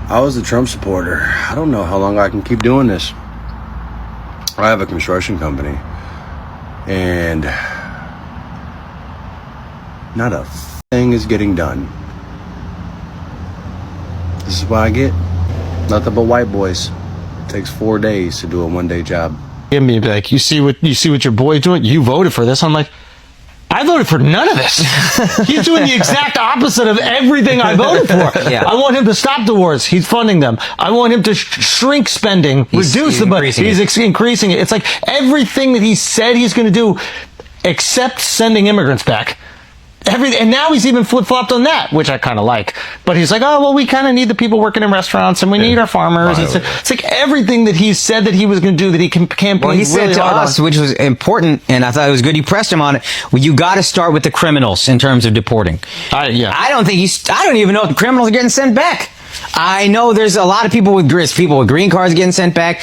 I was a Trump supporter. I don't know how long I can keep doing this. I have a construction company, and not a thing is getting done. This is what I get. Nothing but white boys. It takes 4 days to do a one-day job. Give me like, you see what your boy's doing? You voted for this. I'm like, I voted for none of this. He's doing the exact opposite of everything I voted for. Yeah. I want him to stop the wars. He's funding them. I want him to shrink spending, reduce the budget. He's increasing it. It's like everything that he said he's going to do, except sending immigrants back. And now he's even flip-flopped on that, which I kind of like. But he's like, oh, well, we kind of need the people working in restaurants, and we need our farmers. It's like everything that he said that he was going to do that he campaigned Well, he said really to us, which was important, and I thought it was good. He pressed him on it. Well, you got to start with the criminals in terms of deporting. I don't even know if the criminals are getting sent back. I know there's a lot of people with green cards getting sent back.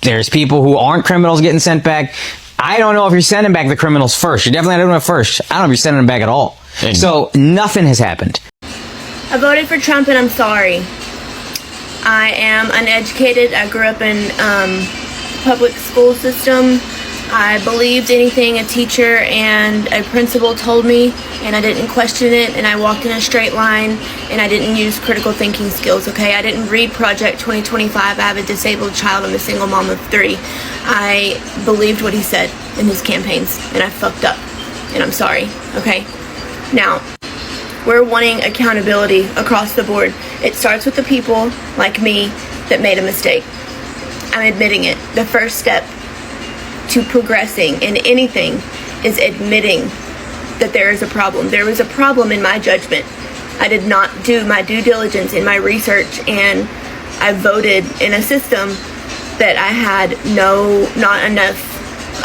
There's people who aren't criminals getting sent back. I don't know if you're sending back the criminals first. You're definitely not doing it first. I don't know if you're sending them back at all. So nothing has happened. I voted for Trump, and I'm sorry. I am uneducated. I grew up in public school system. I believed anything a teacher and a principal told me, and I didn't question it, and I walked in a straight line, and I didn't use critical thinking skills, okay? I didn't read Project 2025. I have a disabled child. I'm a single mom of 3. I believed what he said in his campaigns, and I fucked up, and I'm sorry, okay? Now, we're wanting accountability across the board. It starts with the people like me that made a mistake. I'm admitting it. The first step to progressing in anything is admitting that there is a problem. There was a problem in my judgment. I did not do my due diligence in my research, and I voted in a system that I had not enough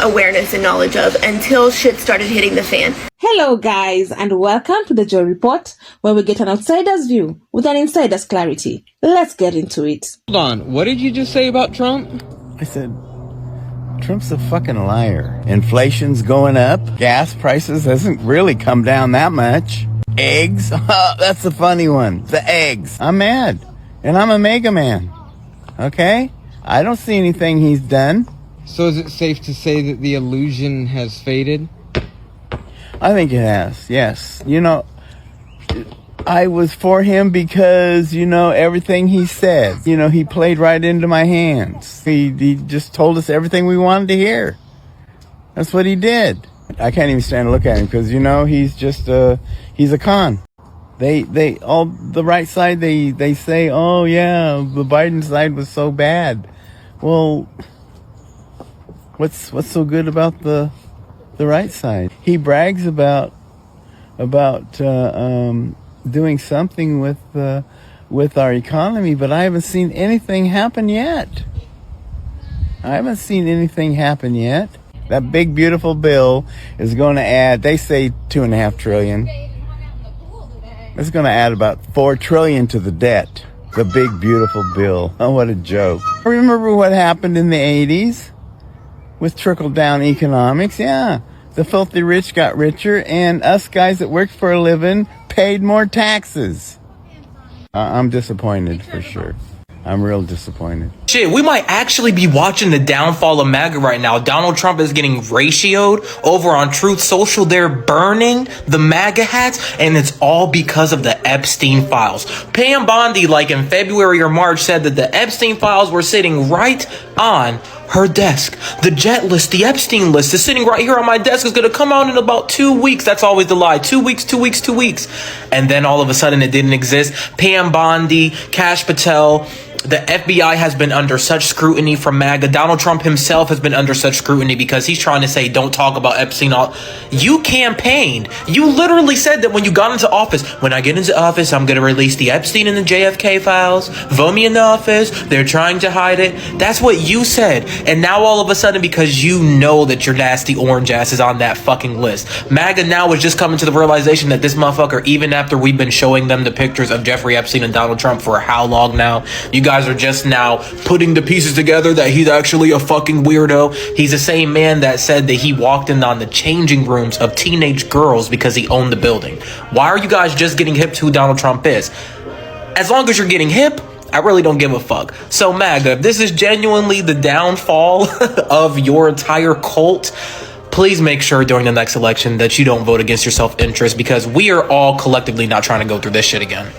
awareness and knowledge of until shit started hitting the fan. Hello guys, and welcome to the Joy Report, where we get an outsider's view with an insider's clarity. Let's get into it. Hold on, what did you just say about Trump? I said, Trump's a fucking liar. Inflation's going up. Gas prices hasn't really come down that much. Eggs, that's the funny one. The eggs. I'm mad, and I'm a MAGA man. Okay? I don't see anything he's done. So is it safe to say that the illusion has faded? I think it has, yes. You know, I was for him because, everything he said, he played right into my hands. He just told us everything we wanted to hear. That's what he did. I can't even stand to look at him because, he's just, he's a con. The right side, they say, oh yeah, the Biden side was so bad. Well, what's so good about the right side? He brags about doing something with our economy, but I haven't seen anything happen yet. That big beautiful bill is going to add, they say $2.5 trillion. It's going to add about $4 trillion to the debt. The big beautiful bill. Oh, what a joke. Remember what happened in the 80s with trickle-down economics? Yeah. The filthy rich got richer, and us guys that worked for a living paid more taxes. I'm disappointed for sure. I'm real disappointed. Shit, we might actually be watching the downfall of MAGA right now. Donald Trump is getting ratioed over on Truth Social. They're burning the MAGA hats, and it's all because of the Epstein files. Pam Bondi, like in February or March, said that the Epstein files were sitting right on her desk. The jet list, the Epstein list is sitting right here on my desk. It's going to come out in about 2 weeks. That's always the lie. 2 weeks. And then all of a sudden it didn't exist. Pam Bondi, Kash Patel, the FBI has been under such scrutiny from MAGA. Donald Trump himself has been under such scrutiny because he's trying to say, don't talk about Epstein. You campaigned. You literally said that when you got into office, when I get into office, I'm going to release the Epstein and the JFK files. Vote me in the office. They're trying to hide it. That's what you said. And now all of a sudden, because you know that your nasty orange ass is on that fucking list, MAGA now is just coming to the realization that this motherfucker, even after we've been showing them the pictures of Jeffrey Epstein and Donald Trump for how long now, you guys are just now putting the pieces together that he's actually a fucking weirdo. He's the same man that said that he walked in on the changing rooms of teenage girls because he owned the building. Why are you guys just getting hip to who Donald Trump is? As long as you're getting hip, I really don't give a fuck. So MAGA, if this is genuinely the downfall of your entire cult, please make sure during the next election that you don't vote against your self-interest, because we are all collectively not trying to go through this shit again.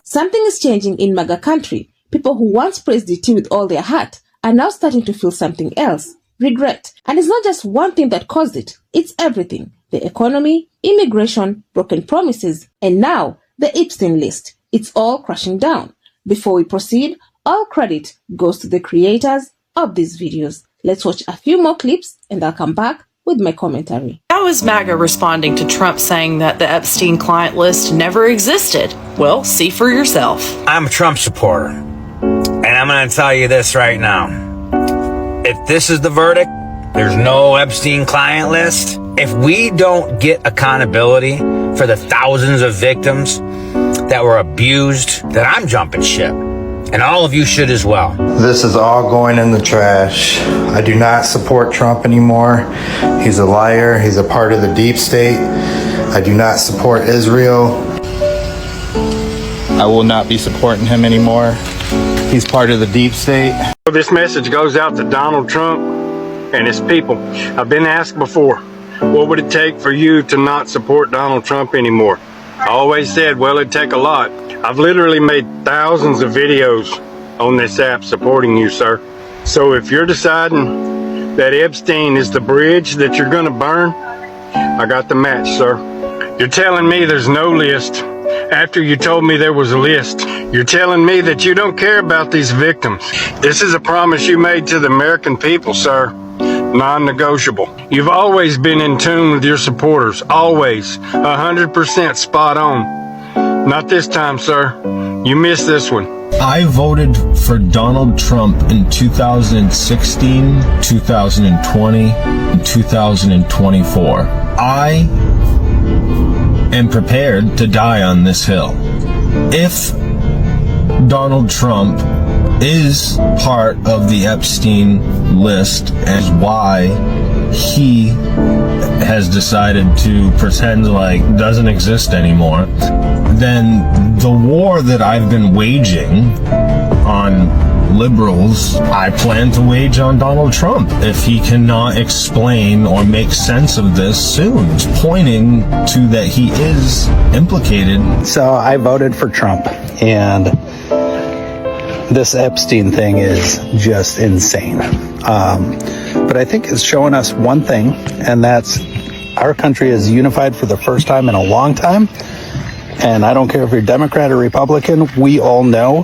Something is changing in MAGA country. People who once praised DT with all their heart are now starting to feel something else. Regret. And it's not just one thing that caused it. It's everything. The economy, immigration, broken promises, and now the Epstein list. It's all crashing down. Before we proceed, all credit goes to the creators of these videos. Let's watch a few more clips and I'll come back with my commentary. How is MAGA responding to Trump saying that the Epstein client list never existed? Well, see for yourself. I'm a Trump supporter, and I'm going to tell you this right now. If this is the verdict, there's no Epstein client list. If we don't get accountability for the thousands of victims that were abused, then I'm jumping ship. And all of you should as well. This is all going in the trash. I do not support Trump anymore. He's a liar. He's a part of the deep state. I do not support Israel. I will not be supporting him anymore. He's part of the deep state. This message goes out to Donald Trump and his people. I've been asked before, what would it take for you to not support Donald Trump anymore? I always said, well, it'd take a lot. I've literally made thousands of videos on this app supporting you, sir. So if you're deciding that Epstein is the bridge that you're gonna burn, I got the match, sir. You're telling me there's no list after you told me there was a list. You're telling me that you don't care about these victims. This is a promise you made to the American people, sir. Non-negotiable. You've always been in tune with your supporters. Always. 100% spot on. Not this time, sir. You missed this one. I voted for Donald Trump in 2016, 2020, and 2024. I am prepared to die on this hill. If Donald Trump is part of the Epstein list and why he has decided to pretend like doesn't exist anymore, then the war that I've been waging on liberals, I plan to wage on Donald Trump if he cannot explain or make sense of this soon. It's pointing to that he is implicated. So I voted for Trump, and this Epstein thing is just insane. But I think it's showing us one thing, and that's our country is unified for the first time in a long time. And I don't care if you're Democrat or Republican, we all know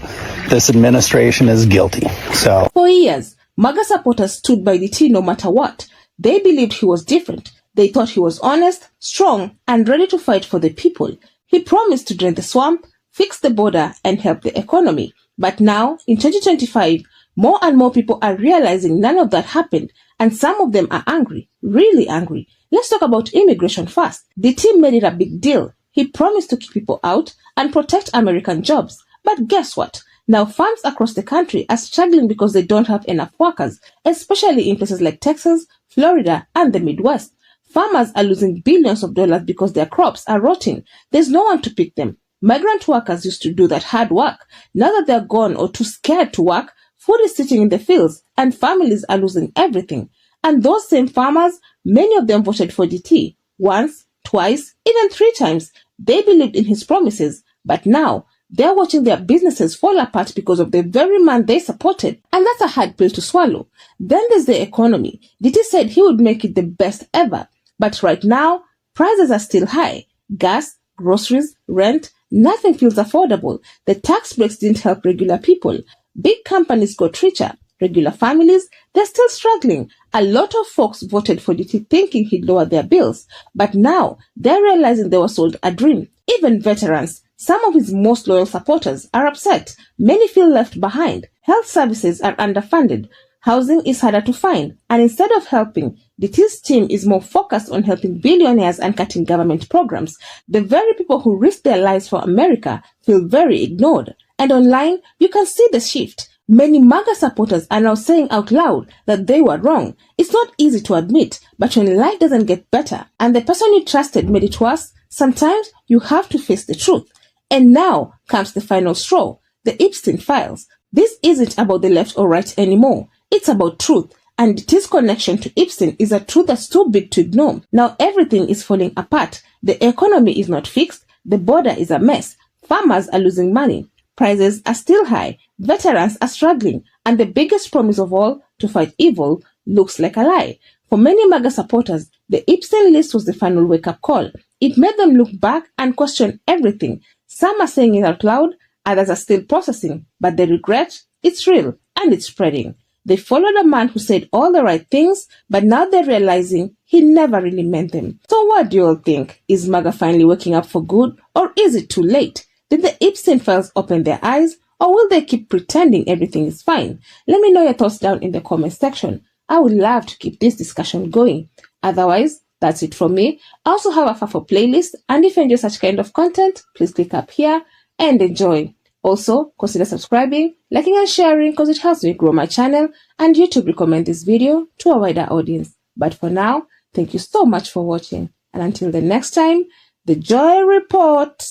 this administration is guilty. So for years, MAGA supporters stood by DT no matter what. They believed he was different. They thought he was honest, strong, and ready to fight for the people. He promised to drain the swamp, fix the border, and help the economy. But now, in 2025, more and more people are realizing none of that happened, and some of them are angry, really angry. Let's talk about immigration first. DT made it a big deal. He promised to keep people out and protect American jobs. But guess what? Now farms across the country are struggling because they don't have enough workers, especially in places like Texas, Florida, and the Midwest. Farmers are losing billions of dollars because their crops are rotting. There's no one to pick them. Migrant workers used to do that hard work. Now that they're gone or too scared to work, food is sitting in the fields and families are losing everything. And those same farmers, many of them voted for DT once, twice, even 3 times. They believed in his promises, but now they're watching their businesses fall apart because of the very man they supported. And that's a hard pill to swallow. Then there's the economy. DT said he would make it the best ever. But right now, prices are still high. Gas, groceries, rent, nothing feels affordable. The tax breaks didn't help regular people. Big companies got richer. Regular families, they're still struggling. A lot of folks voted for DT thinking he'd lower their bills. But now, they're realizing they were sold a dream. Even veterans, some of his most loyal supporters, are upset. Many feel left behind. Health services are underfunded. Housing is harder to find. And instead of helping, DT's team is more focused on helping billionaires and cutting government programs. The very people who risk their lives for America feel very ignored. And online, you can see the shift. Many MAGA supporters are now saying out loud that they were wrong. It's not easy to admit, but when life doesn't get better and the person you trusted made it worse, sometimes you have to face the truth. And now comes the final straw. the Epstein files. This isn't about the left or right anymore. It's about truth. And his connection to Epstein is a truth that's too big to ignore. Now everything is falling apart. The economy is not fixed. The border is a mess. Farmers are losing money. Prices are still high. Veterans are struggling. And the biggest promise of all, to fight evil, looks like a lie. For many MAGA supporters, the Epstein list was the final wake-up call. It made them look back and question everything. Some are saying it out loud, others are still processing. But the regret, it's real and it's spreading. They followed a man who said all the right things, but now they're realizing he never really meant them. So what do you all think? Is MAGA finally waking up for good, or is it too late? Did the Epstein files open their eyes, or will they keep pretending everything is fine? Let me know your thoughts down in the comment section. I would love to keep this discussion going. Otherwise, that's it from me. I also have a FAFO playlist, and if you enjoy such kind of content, please click up here and enjoy. Also, consider subscribing, liking and sharing because it helps me grow my channel and YouTube recommend this video to a wider audience. But for now, thank you so much for watching. And until the next time, the Joy Report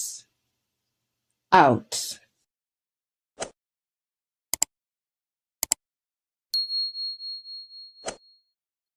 out.